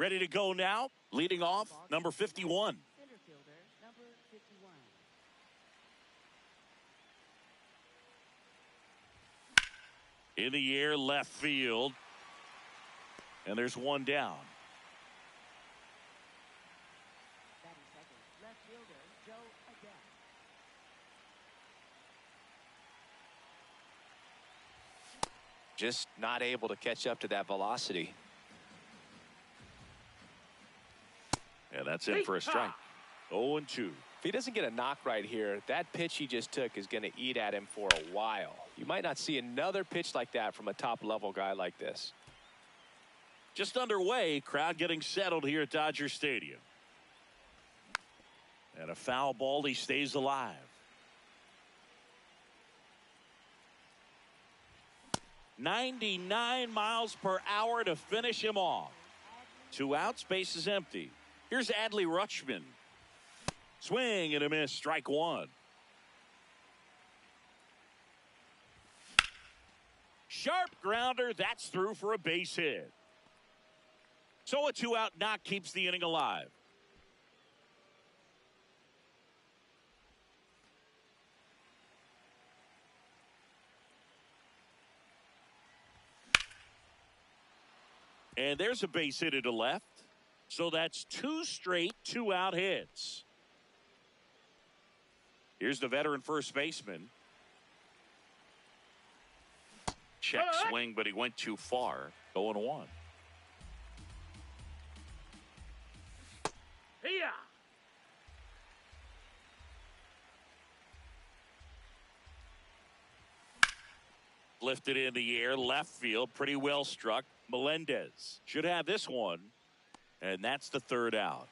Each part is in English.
Ready to go now. Leading off, number 51. Center fielder, number 51. In the air, left field. And there's one down. Batting second, left fielder, Joe Adele. Just not able to catch up to that velocity. And that's in for a strike. 0-2. If he doesn't get a knock right here, that pitch he just took is going to eat at him for a while. You might not see another pitch like that from a top-level guy like this. Just underway, crowd getting settled here at Dodger Stadium. And a foul ball, he stays alive. .99 miles per hour to finish him off. 2 outs, base is empty. Here's Adley Rutschman. Swing and a miss, strike one. Sharp grounder, that's through for a base hit. So a 2-out knock keeps the inning alive. And there's a base hit to left. So that's 2 straight 2-out hits. Here's the veteran first baseman. Check swing, but he went too far. 0-1. Here. Lifted in the air, left field, pretty well struck. Melendez should have this one. And that's the 3rd out.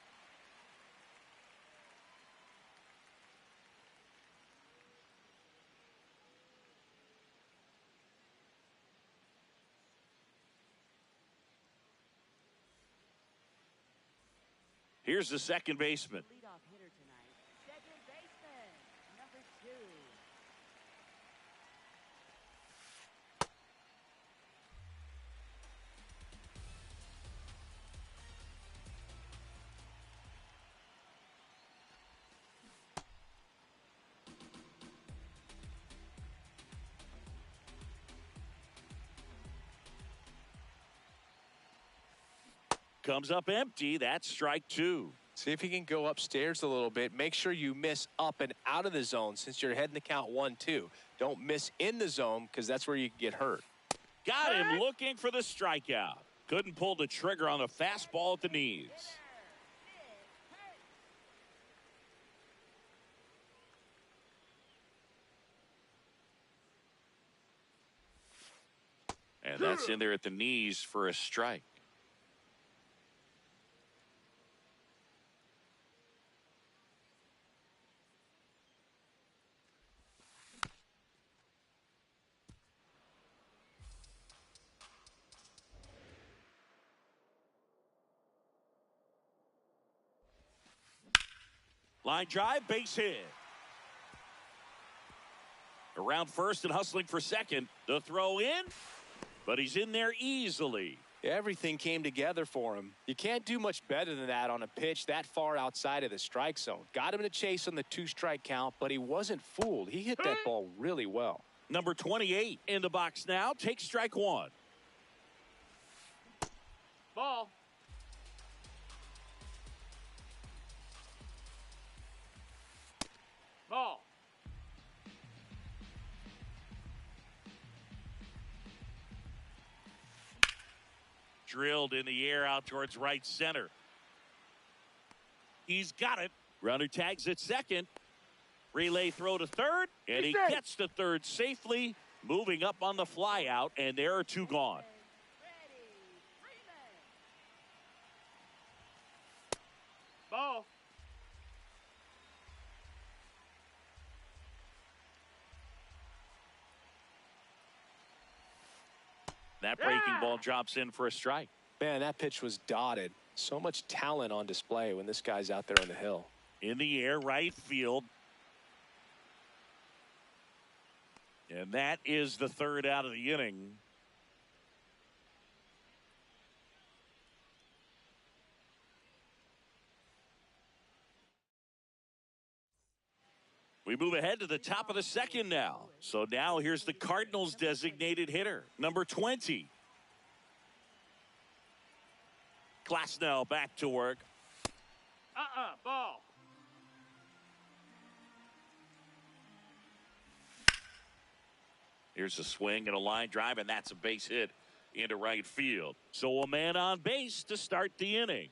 Here's the second baseman. Leadoff hitter tonight, second baseman, number 2. Comes up empty. That's strike 2. See if he can go upstairs a little bit. Make sure you miss up and out of the zone since you're heading to count 1-2. Don't miss in the zone because that's where you can get hurt. Got him looking for the strikeout. Couldn't pull the trigger on the fastball at the knees. And that's in there at the knees for a strike. Line drive, base hit. Around first and hustling for second. The throw in, but he's in there easily. Everything came together for him. You can't do much better than that on a pitch that far outside of the strike zone. Got him in a chase on the 2-strike count, but he wasn't fooled. He hit that ball really well. Number 28 in the box now. Take strike 1. Ball. Ball. Drilled in the air out towards right center. He's got it. Runner tags at second. Relay throw to third. And he gets to third safely. Moving up on the fly out. And there are 2 gone. Ball. That breaking ball drops in for a strike. Man, that pitch was dotted. So much talent on display when this guy's out there on the hill. In the air, right field. And that is the 3rd out of the inning. We move ahead to the top of the second now. So now here's the Cardinals' designated hitter, number 20. Glasnow back to work. Ball. Here's a swing and a line drive, and that's a base hit into right field. So a man on base to start the inning.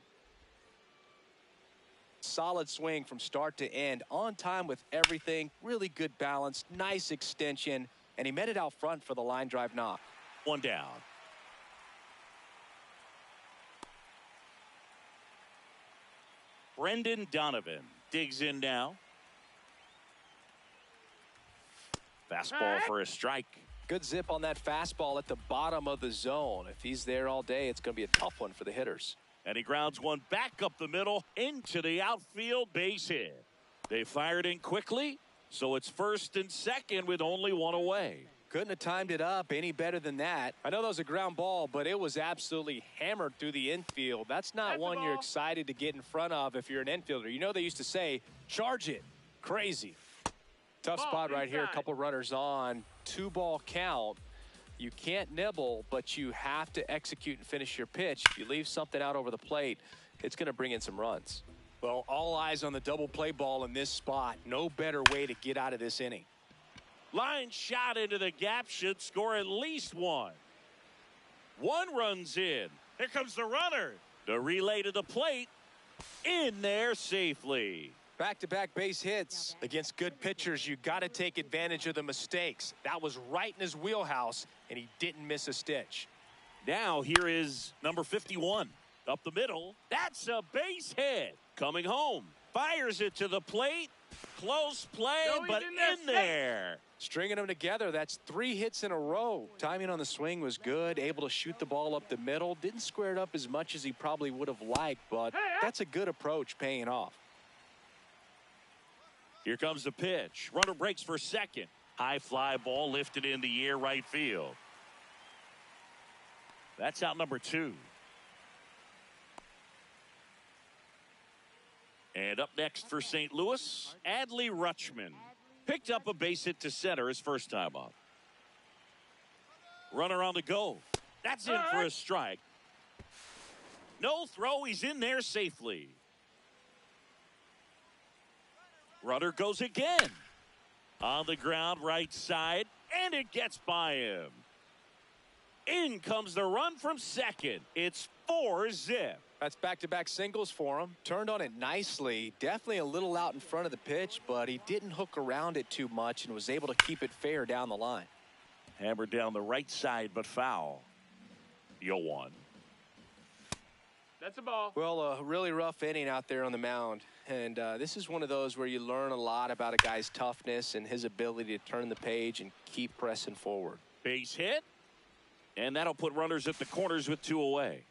Solid swing from start to end, on time with everything, really good balance, nice extension, and he met it out front for the line drive knock. One down. Brendan Donovan digs in now. Fastball for a strike. Good zip on that fastball at the bottom of the zone. If he's there all day, it's going to be a tough one for the hitters. And he grounds one back up the middle into the outfield, base hit. They fired in quickly, so it's first and second with only one away. Couldn't have timed it up any better than that. I know that was a ground ball, but it was absolutely hammered through the infield. That's not one you're excited to get in front of if you're an infielder. You know they used to say, charge it. Crazy. Tough spot right here. A couple runners on. 2-ball count. You can't nibble, but you have to execute and finish your pitch. If you leave something out over the plate, it's going to bring in some runs. Well, all eyes on the double play ball in this spot. No better way to get out of this inning. Line shot into the gap should score at least one. One runs in. Here comes the runner. The relay to the plate. In there safely. Back-to-back base hits against good pitchers. You got to take advantage of the mistakes. That was right in his wheelhouse, and he didn't miss a stitch. Now here is number 51. Up the middle. That's a base hit. Coming home. Fires it to the plate. Close play, but in there. Stringing them together, that's 3 hits in a row. Timing on the swing was good. Able to shoot the ball up the middle. Didn't square it up as much as he probably would have liked, but that's a good approach paying off. Here comes the pitch. Runner breaks for second. High fly ball lifted in the air right field. That's out number 2. And up next for St. Louis, Adley Rutschman. Picked up a base hit to center his first time up. Runner on the go. That's in for a strike. No throw. He's in there safely. Runner goes again. On the ground, right side, and it gets by him. In comes the run from second. It's 4-zip. That's back-to-back singles for him. Turned on it nicely. Definitely a little out in front of the pitch, but he didn't hook around it too much and was able to keep it fair down the line. Hammered down the right side, but foul. 0-1. That's a ball. Well, a really rough inning out there on the mound. And this is one of those where you learn a lot about a guy's toughness and his ability to turn the page and keep pressing forward. Base hit. And that'll put runners at the corners with 2 away.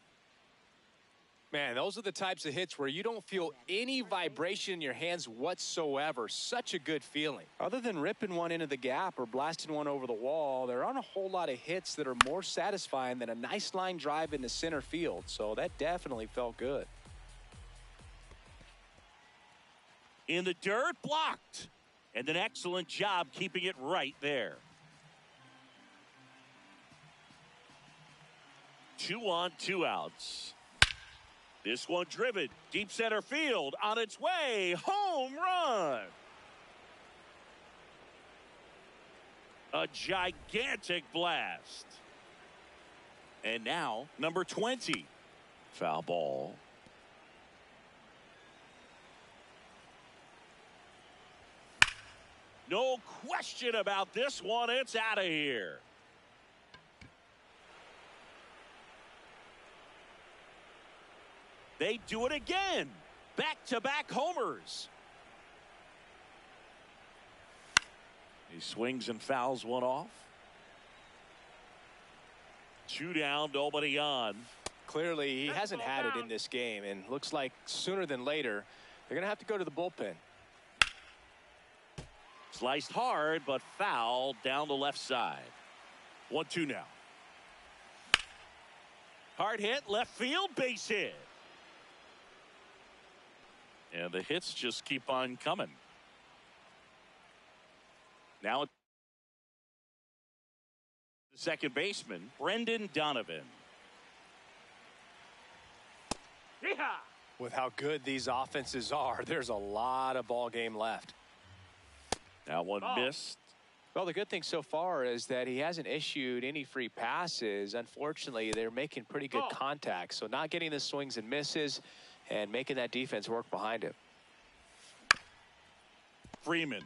Man, those are the types of hits where you don't feel any vibration in your hands whatsoever. Such a good feeling. Other than ripping one into the gap or blasting one over the wall, there aren't a whole lot of hits that are more satisfying than a nice line drive into center field. So that definitely felt good. In the dirt, blocked. And an excellent job keeping it right there. 2 on, 2 outs. This one driven deep center field on its way. Home run. A gigantic blast. And now number 20. Foul ball. No question about this one. It's out of here. They do it again. Back-to-back homers. He swings and fouls one off. 2 down, nobody on. Clearly, he hasn't had it in this game, and looks like sooner than later, they're going to have to go to the bullpen. Sliced hard, but foul down the left side. 1-2 now. Hard hit, left field, base hit. And the hits just keep on coming. Now it's the second baseman, Brendan Donovan. Yeehaw! With how good these offenses are, there's a lot of ball game left. Now one Ball. missed. Well, the good thing so far is that he hasn't issued any free passes. Unfortunately, they're making pretty good Ball. contact. So not getting the swings and misses and making that defense work behind him. Freeman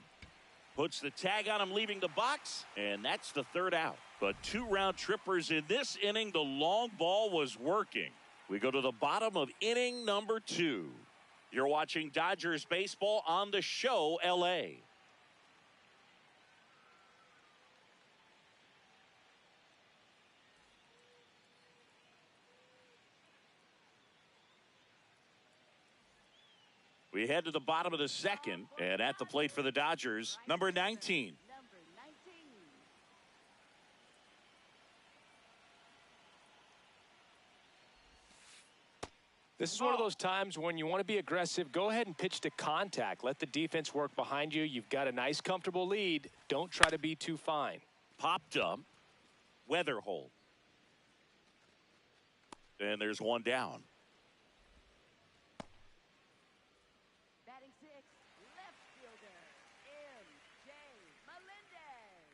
puts the tag on him leaving the box, and that's the third out. But 2 round trippers in this inning. The long ball was working. We go to the bottom of inning number 2. You're watching Dodgers baseball on the show, LA. We head to the bottom of the second, and at the plate for the Dodgers, number 19. Number 19. This is one of those times when you want to be aggressive. Go ahead and pitch to contact. Let the defense work behind you. You've got a nice, comfortable lead. Don't try to be too fine. Popped up. Weather hole. And there's one down. Batting 6, left fielder, M.J. Melendez.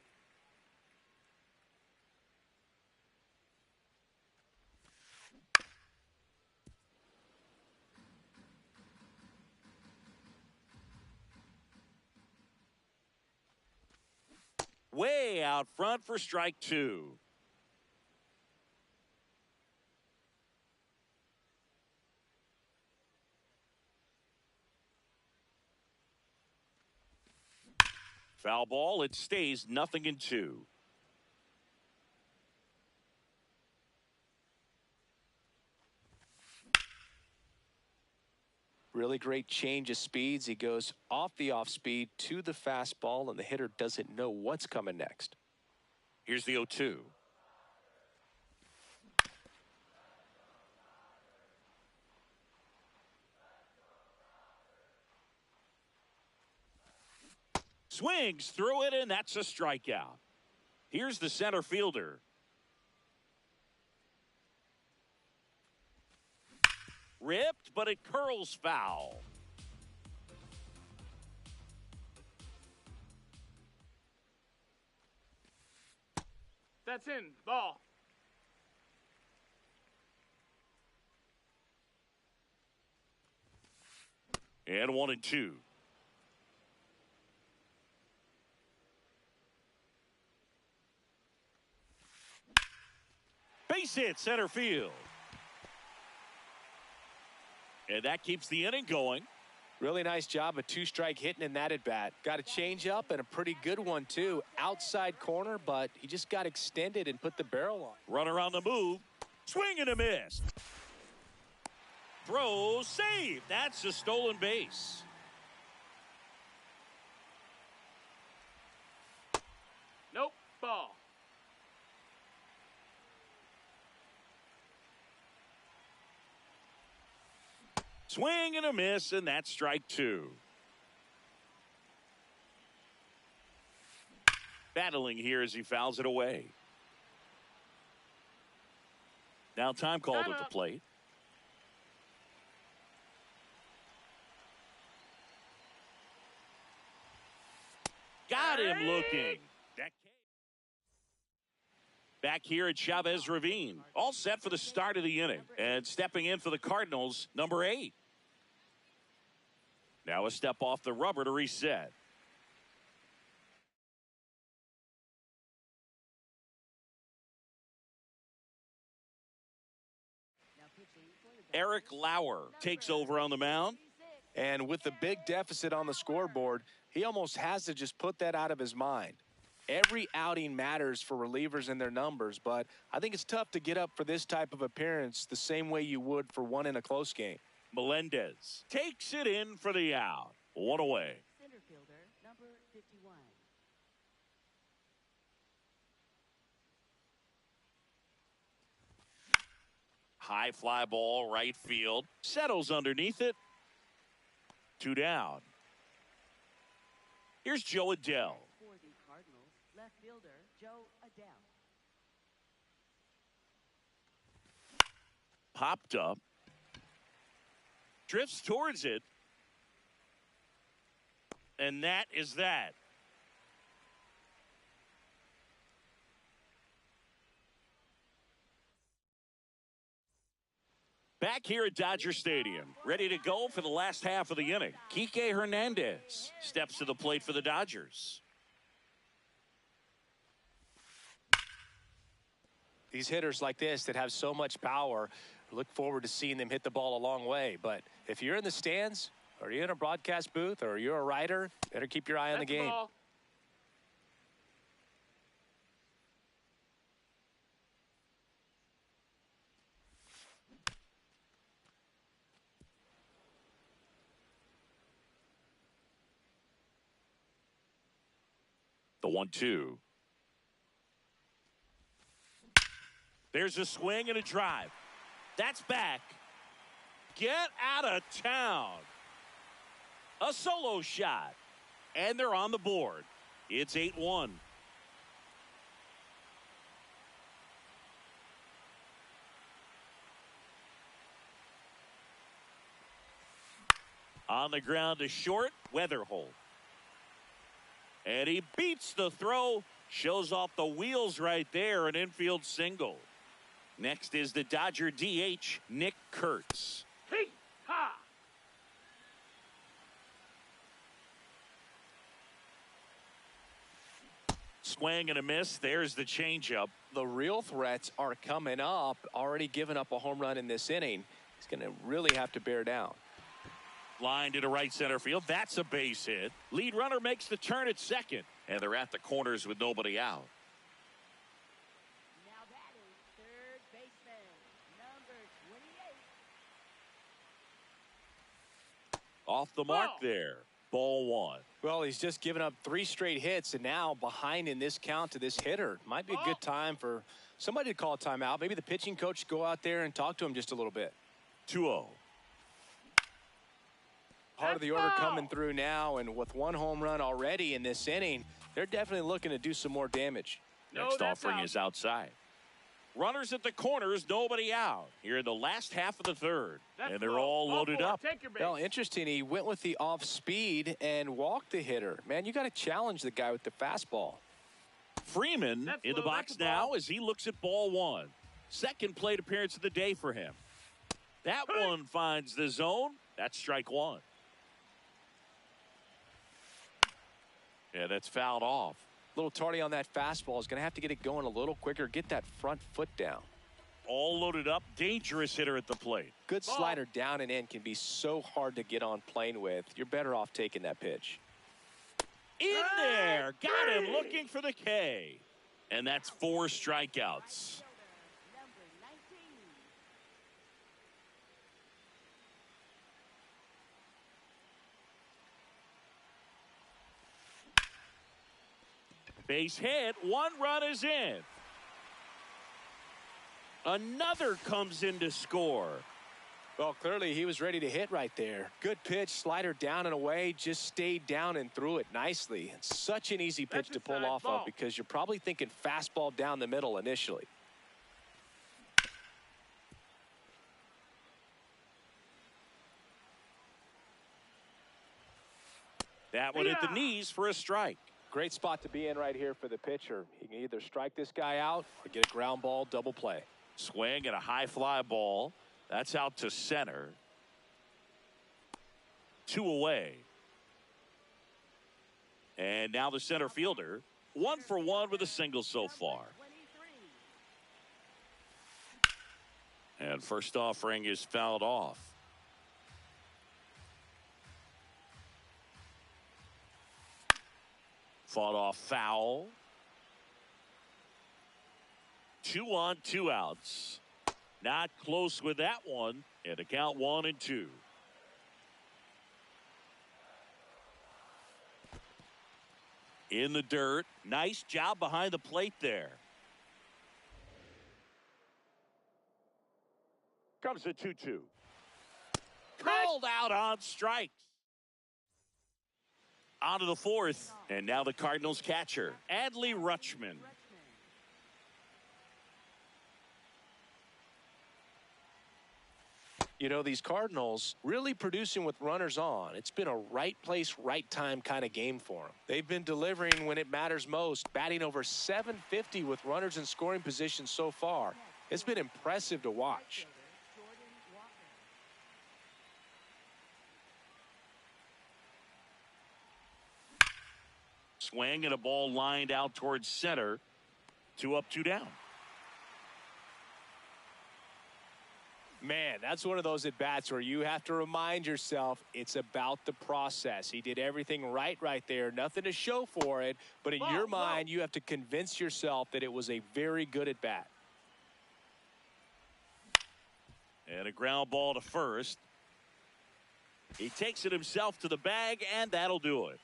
Way out front for strike 2. Foul ball. It stays 0-2. Really great change of speeds. He goes off the off speed to the fastball, and the hitter doesn't know what's coming next. Here's the 0-2. Swings through it, and that's a strikeout. Here's the center fielder. Ripped, but it curls foul. That's in. Ball. And 1-2. Base hit center field. And that keeps the inning going. Really nice job of 2-strike hitting in that at bat. Got a change up and a pretty good one too. Outside corner, but he just got extended and put the barrel on. Runner on the move. Swing and a miss. Throw save. That's a stolen base. Nope. Ball. Swing and a miss, and that's strike 2. Battling here as he fouls it away. Now time called at the plate. Got him looking. Back here at Chavez Ravine. All set for the start of the inning. And stepping in for the Cardinals, number 8. Now a step off the rubber to reset. Now pitching for the Dodgers, Eric Lauer takes over on the mound. 36. And with the big deficit on the scoreboard, he almost has to just put that out of his mind. Every outing matters for relievers and their numbers, but I think it's tough to get up for this type of appearance the same way you would for one in a close game. Melendez takes it in for the out. One away. Center fielder, number 51. High fly ball, right field. Settles underneath it. 2 down. Here's Joe Adell. For the Left fielder, Joe Adele. Popped up. Drifts towards it. And that is that. Back here at Dodger Stadium, ready to go for the last half of the inning. Kike Hernandez steps to the plate for the Dodgers. These hitters like this that have so much power, look forward to seeing them hit the ball a long way. But if you're in the stands, or you're in a broadcast booth, or you're a writer, better keep your eye on the game. Ball. The 1-2. There's a swing and a drive. That's back. Get out of town. A solo shot. And they're on the board. It's 8-1. On the ground to short, Weatherholt. And he beats the throw. Shows off the wheels right there. An infield single. Next is the Dodger DH, Nick Kurtz. Hey, ha! Swing and a miss. There's the changeup. The real threats are coming up. Already given up a home run in this inning. He's going to really have to bear down. Line to right center field. That's a base hit. Lead runner makes the turn at second. And they're at the corners with nobody out. Now that is third baseman, number 28. Off the mark Ball. there. Ball one. Well, he's just given up 3 straight hits, and now behind in this count to this hitter. Might be a good time for somebody to call a timeout. Maybe the pitching coach go out there and talk to him just a little bit. 2-0. Part of the order coming through now, and with 1 home run already in this inning, they're definitely looking to do some more damage. Next offering is outside. Runners at the corners, nobody out. Here in the last half of the third. And they're all loaded up. Take your base. Well, interesting. He went with the off speed and walked the hitter. Man, you got to challenge the guy with the fastball. Freeman in the box now as he looks at ball one. Second plate appearance of the day for him. That one finds the zone. That's strike one. Yeah, that's fouled off. A little tardy on that fastball. Is going to have to get it going a little quicker. Get that front foot down. All loaded up. Dangerous hitter at the plate. Good slider down and in can be so hard to get on plane with. You're better off taking that pitch. In there. Got him looking for the K. And that's 4 strikeouts. Number 19. Base hit. 1 run is in. Another comes in to score. Well, clearly he was ready to hit right there. Good pitch, slider down and away, just stayed down and threw it nicely. It's such an easy pitch to pull off of because you're probably thinking fastball down the middle initially. That one at the knees for a strike. Great spot to be in right here for the pitcher. He can either strike this guy out or get a ground ball double play. Swing and a high fly ball. That's out to center. 2 away. And now the center fielder. 1 for 1 with a single so far. 23. And first offering is fouled off. Fought off foul. 2 on, 2 outs. Not close with that one. And the count 1-2. In the dirt. Nice job behind the plate there. Comes the 2-2. Called out on strikes. On to the fourth. And now the Cardinals catcher, Adley Rutschman. You know, these Cardinals really producing with runners on. It's been a right place, right time kind of game for them. They've been delivering when it matters most, batting over 750 with runners in scoring position so far. It's been impressive to watch. Swing and a ball lined out towards center. 2 up, 2 down. Man, that's one of those at-bats where you have to remind yourself it's about the process. He did everything right there. Nothing to show for it. But in your mind, you have to convince yourself that it was a very good at-bat. And a ground ball to first. He takes it himself to the bag, and that'll do it.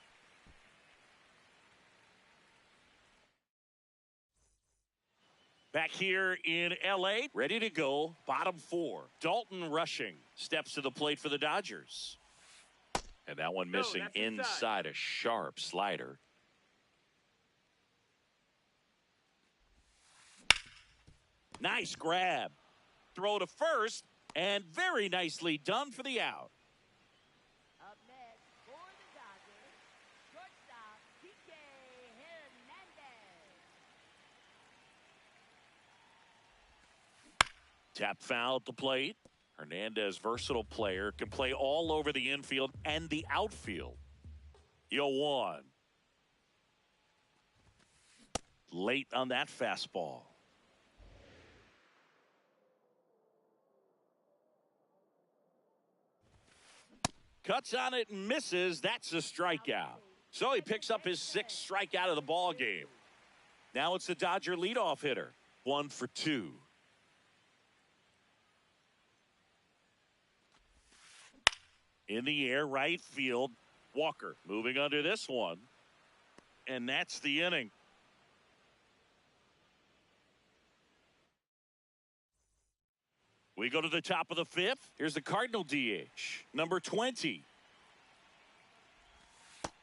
Back here in L.A., ready to go, bottom 4. Dalton Rushing steps to the plate for the Dodgers. And that one missing inside a sharp slider. Nice grab. Throw to first, and very nicely done for the out. Up next for the Dodgers, shortstop P.K. Hernandez. Tap foul at the plate. Hernandez, versatile player, can play all over the infield and the outfield. 0-1. Late on that fastball. Cuts on it and misses. That's a strikeout. So he picks up his 6th strikeout of the ball game. Now it's the Dodger leadoff hitter. 1 for 2. In the air, right field. Walker moving under this one. And that's the inning. We go to the top of the 5th. Here's the Cardinal DH, number 20.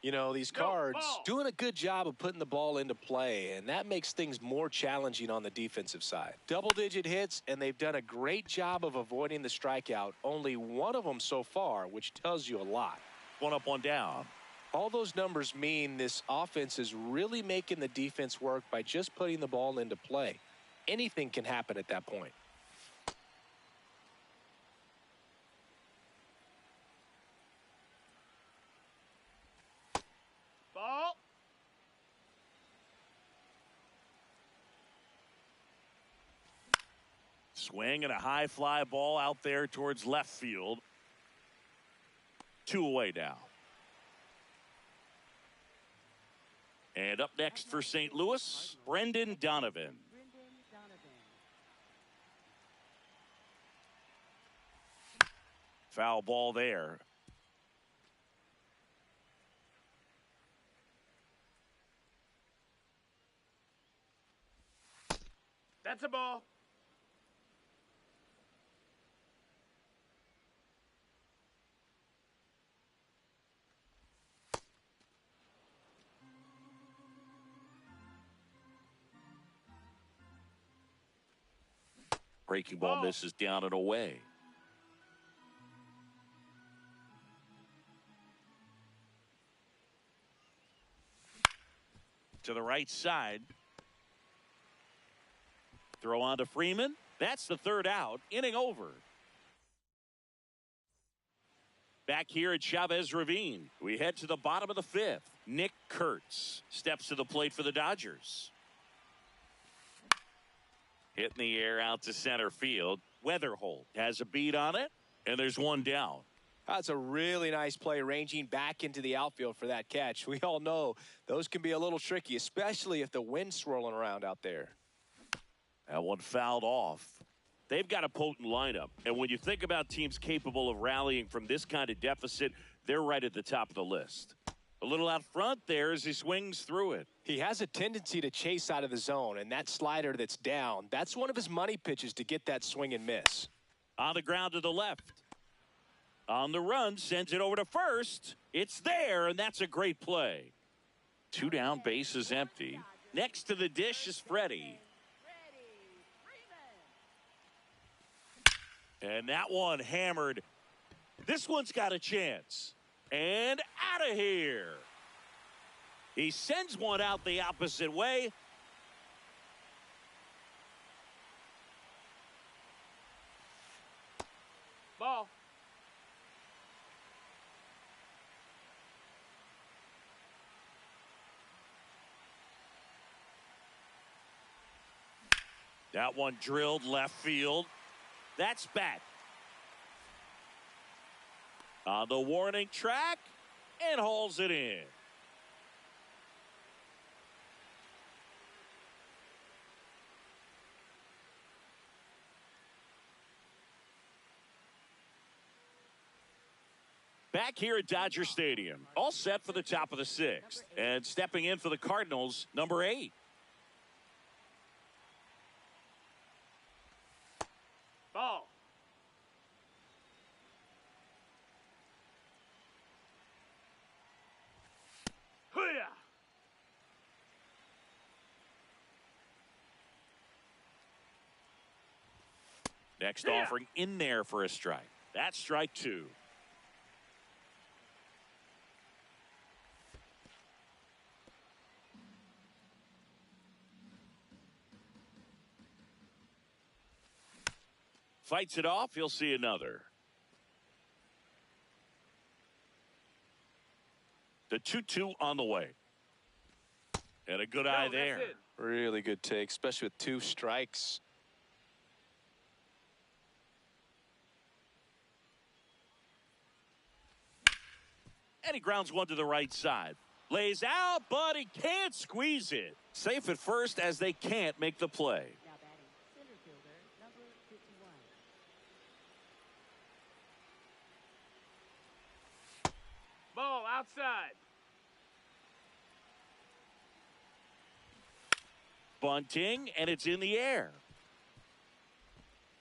You know, these Cards doing a good job of putting the ball into play, and that makes things more challenging on the defensive side. Double-digit hits, and they've done a great job of avoiding the strikeout. Only one of them so far, which tells you a lot. 1 up, 1 down. All those numbers mean this offense is really making the defense work by just putting the ball into play. Anything can happen at that point. Ball. Swing and a high fly ball out there towards left field. 2 away now. And up next for St. Louis, Brendan Donovan. Foul ball there. That's a ball. Breaking ball misses down and away. To the right side. Throw on to Freeman. That's the 3rd out. Inning over. Back here at Chavez Ravine, we head to the bottom of the 5th. Nick Kurtz steps to the plate for the Dodgers. Hitting the air out to center field. Weatherholt has a beat on it, and there's 1 down. That's a really nice play, ranging back into the outfield for that catch. We all know those can be a little tricky, especially if the wind's swirling around out there. That one fouled off. They've got a potent lineup. And when you think about teams capable of rallying from this kind of deficit, they're right at the top of the list. A little out front there as he swings through it. He has a tendency to chase out of the zone, and that slider that's down, that's one of his money pitches to get that swing and miss. On the ground to the left. On the run, sends it over to first. It's there, and that's a great play. 2 down, base is empty. Next to the dish is Freddie. And that one hammered. This one's got a chance. And out of here. He sends one out the opposite way. Ball. That one drilled left field. That's back. On the warning track and hauls it in. Back here at Dodger Stadium, all set for the top of the 6th. And stepping in for the Cardinals, number 8. Ball. Hoo-yah. Next offering in there for a strike. That's strike 2. Fights it off. He'll see another. The 2-2 on the way. And a good eye there. Really good take, especially with 2 strikes. And he grounds one to the right side. Lays out, but he can't squeeze it. Safe at first as they can't make the play. Now batting, center fielder, number 51. Ball outside. Bunting, and it's in the air.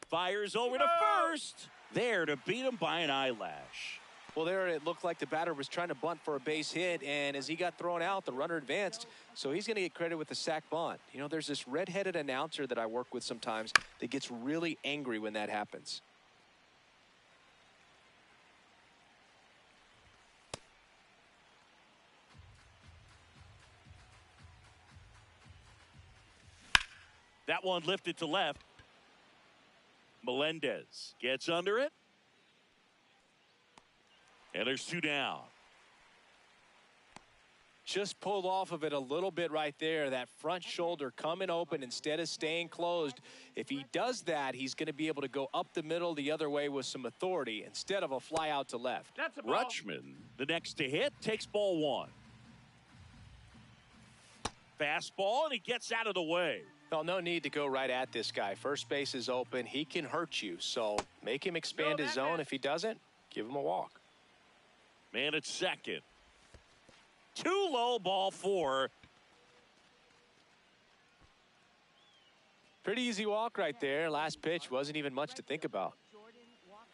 Fires over to first. There to beat him by an eyelash. Well, there it looked like the batter was trying to bunt for a base hit, and as he got thrown out, the runner advanced, so he's going to get credit with the sac bunt. You know, there's this red-headed announcer that I work with sometimes that gets really angry when that happens. That one lifted to left. Melendez gets under it. And there's 2 down. Just pulled off of it a little bit right there. That front shoulder coming open instead of staying closed. If he does that, he's going to be able to go up the middle the other way with some authority instead of a fly out to left. That's a ball. Rutschman, the next to hit, takes ball 1. Fastball, and he gets out of the way. Well, no need to go right at this guy. First base is open. He can hurt you. So make him expand his zone. If he doesn't, give him a walk. Man at second. 2 low, ball 4. Pretty easy walk right there. Last pitch wasn't even much to think about. Jordan Walker.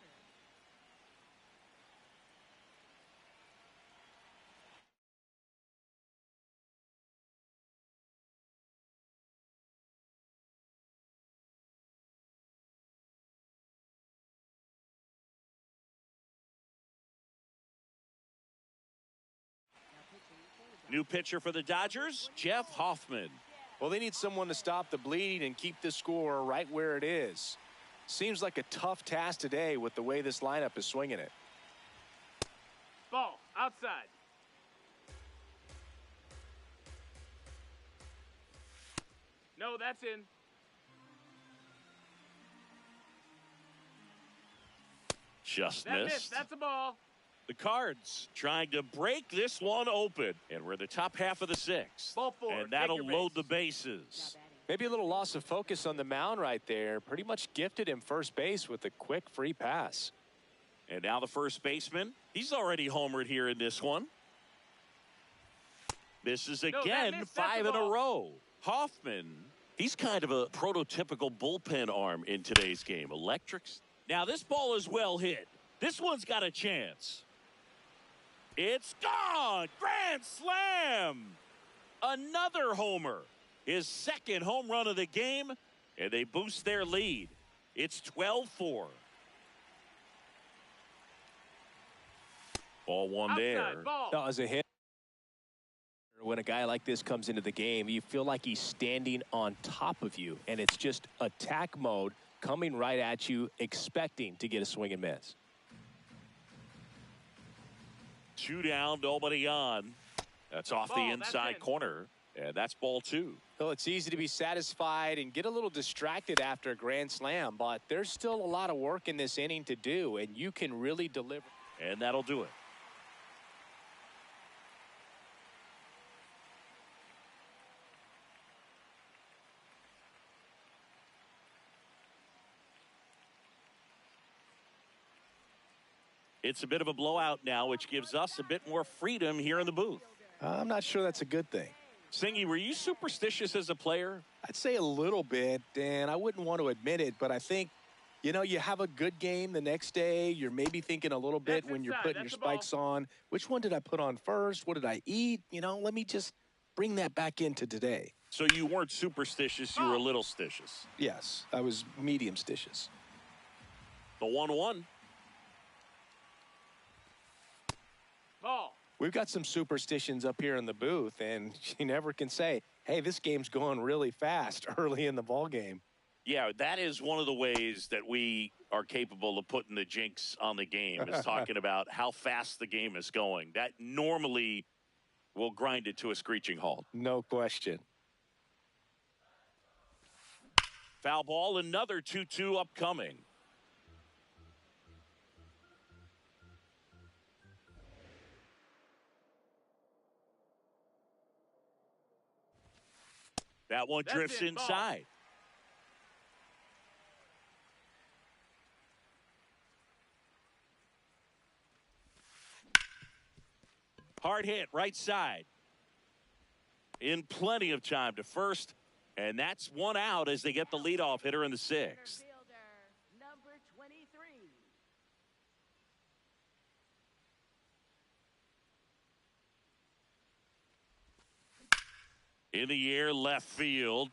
New pitcher for the Dodgers, Jeff Hoffman. Well, they need someone to stop the bleeding and keep the score right where it is. Seems like a tough task today with the way this lineup is swinging it. Ball outside. No, that's in. Just That missed. missed. That's a ball. The Cards trying to break this one open. And we're in the top half of the 6th. Ball 4. And that'll Take your load the base. bases. Maybe a little loss of focus on the mound right there. Pretty much gifted him first base with a quick free pass. And now the first baseman. He's already homered here in this one. Misses again, missed. That's 5 a in a ball. row. Hoffman, he's kind of a prototypical bullpen arm in today's game. Electrics. Now this ball is well hit. This one's got a chance. It's gone. Grand slam. Another homer. His second home run of the game, and they boost their lead. It's 12-4. Ball one Outside, there. ball. That was a hit. When a guy like this comes into the game, you feel like he's standing on top of you, and it's just attack mode coming right at you, expecting to get a swing and miss. 2 down, nobody on. That's off the inside corner, and that's ball 2. Well, it's easy to be satisfied and get a little distracted after a grand slam, but there's still a lot of work in this inning to do, and you can really deliver. And that'll do it. It's a bit of a blowout now, which gives us a bit more freedom here in the booth. I'm not sure that's a good thing. Singy, were you superstitious as a player? I'd say a little bit, and I wouldn't want to admit it, but I think, you know, you have a good game the next day. You're maybe thinking a little bit when you're putting your spikes on. Which one did I put on first? What did I eat? You know, let me just bring that back into today. So you weren't superstitious, you were a little stitious. Yes, I was medium stitious. The 1-1. Ball. We've got some superstitions up here in the booth, and you never can say, hey, this game's going really fast early in the ball game. Yeah, that is one of the ways that we are capable of putting the jinx on the game, is talking about how fast the game is going. That normally will grind it to a screeching halt. No question. Foul ball, another 2-2 upcoming. That one drifts inside. Hard hit, right side. In plenty of time to first, and that's one out as they get the leadoff hitter in the 6th. Fielder, number 23. In the air, left field.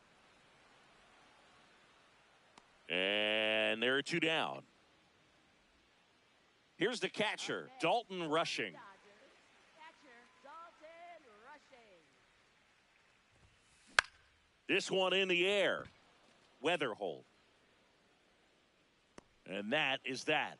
And there are 2 down. Here's the catcher, Dalton rushing. Catcher, Dalton rushing. This one in the air. Weather hole. And that is that.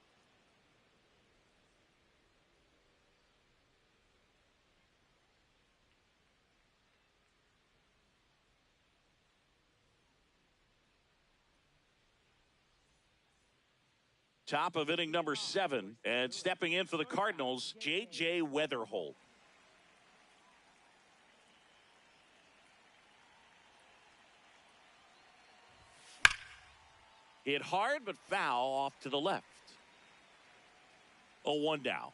Top of inning number 7, and stepping in for the Cardinals, J.J. Weatherholt. Hit hard but foul off to the left. 0-1 down.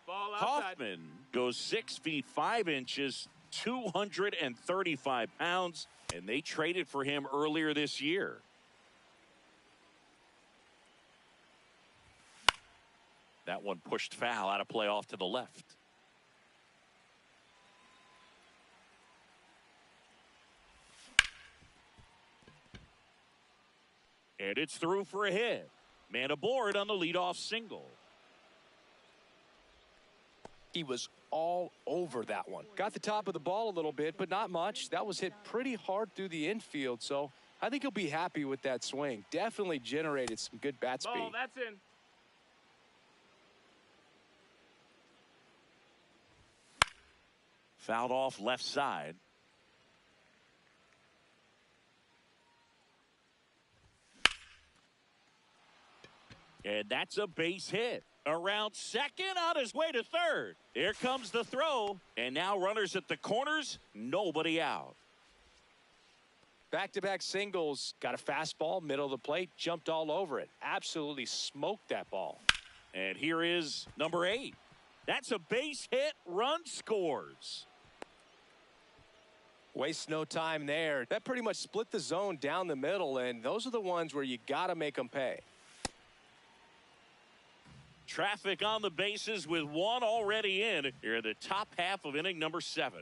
Ball outside. Hoffman goes 6 feet 5 inches, 235 pounds, and they traded for him earlier this year. That one pushed foul, out of play off to the left. And it's through for a hit. Man aboard on the leadoff single. He was all over that one. Got the top of the ball a little bit, but not much. That was hit pretty hard through the infield, so I think he'll be happy with that swing. Definitely generated some good bat speed. Ball, that's in. Fouled off left side. And that's a base hit. Around second, on his way to third. Here comes the throw. And now runners at the corners, nobody out. Back-to-back singles. Got a fastball, middle of the plate, jumped all over it. Absolutely smoked that ball. And here is number 8. That's a base hit. Run scores. Waste no time there. That pretty much split the zone down the middle, and those are the ones where you got to make them pay. Traffic on the bases with one already in here in the top half of inning number 7.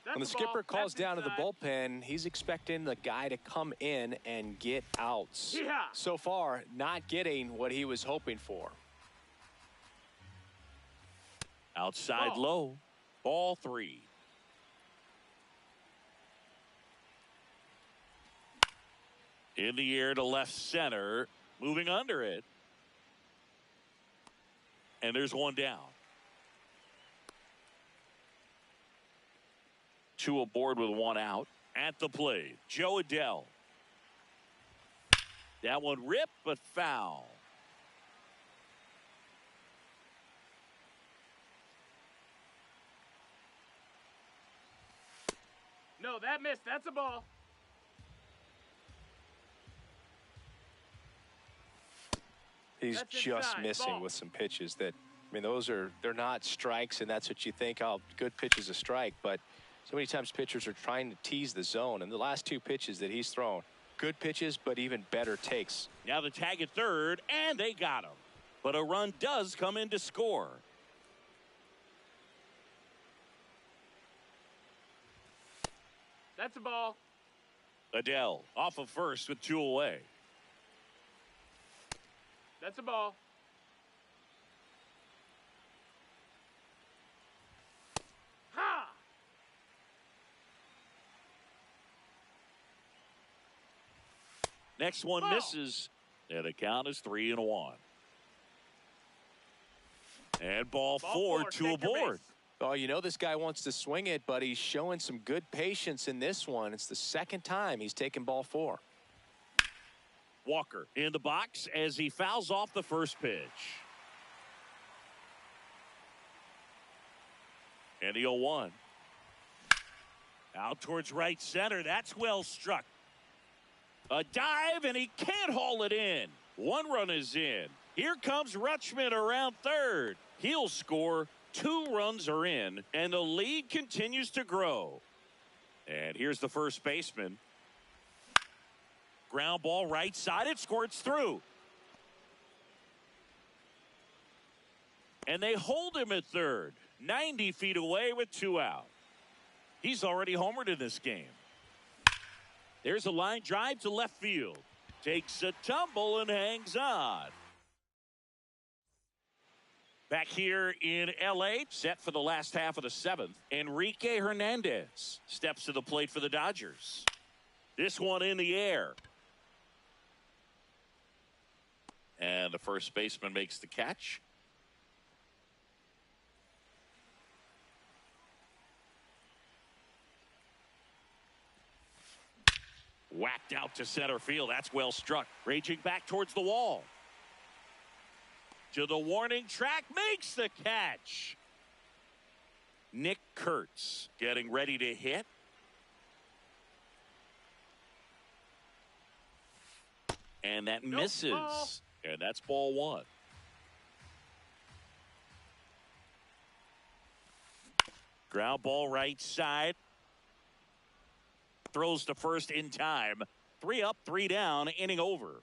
When the skipper calls down to the bullpen, he's expecting the guy to come in and get outs. Yeah. So far, not getting what he was hoping for. Outside low, ball 3. In the air to left center, moving under it. And there's one down. 2 aboard with 1 out. At the plate, Joe Adell. That one ripped, but foul. No, that missed. That's a ball. He's That's just inside. missing Ball. with some pitches that, I mean, they're not strikes, and that's what you think, oh, good pitch is a strike. But so many times pitchers are trying to tease the zone, and the last 2 pitches that he's thrown, good pitches, but even better takes. Now the tag at third, and they got him. But a run does come in to score. That's a ball. Adell off of first with 2 away. That's a ball. Ha! Next one Ball. misses, and the count is 3-1. And ball 4, 2 take your aboard. base. Oh, you know this guy wants to swing it, but he's showing some good patience in this one. It's the second time he's taken ball 4. Walker in the box as he fouls off the first pitch. And the 0-1. Out towards right center. That's well struck. A dive, and he can't haul it in. 1 run is in. Here comes Rutschman around third. He'll score. 2 runs are in, and the lead continues to grow. And here's the first baseman. Ground ball right side. It squirts through. And they hold him at third. 90 feet away with 2 out. He's already homered in this game. There's a line drive to left field. Takes a tumble and hangs on. Back here in L.A., set for the last half of the 7th, Enrique Hernandez steps to the plate for the Dodgers. This one in the air. And the first baseman makes the catch. Whacked out to center field. That's well struck. Raging back towards the wall. To the warning track, makes the catch. Nick Kurtz getting ready to hit. And that misses. Ball. And that's ball 1. Ground ball right side. Throws to first in time. 3 up, 3 down, inning over.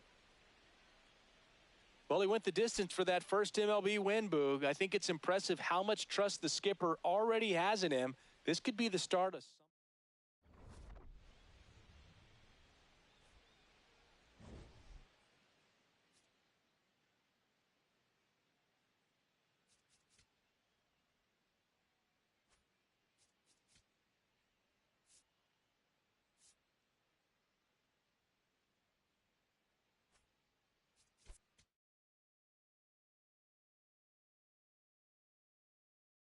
Well, he went the distance for that first MLB win, Boog. I think it's impressive how much trust the skipper already has in him. This could be the start of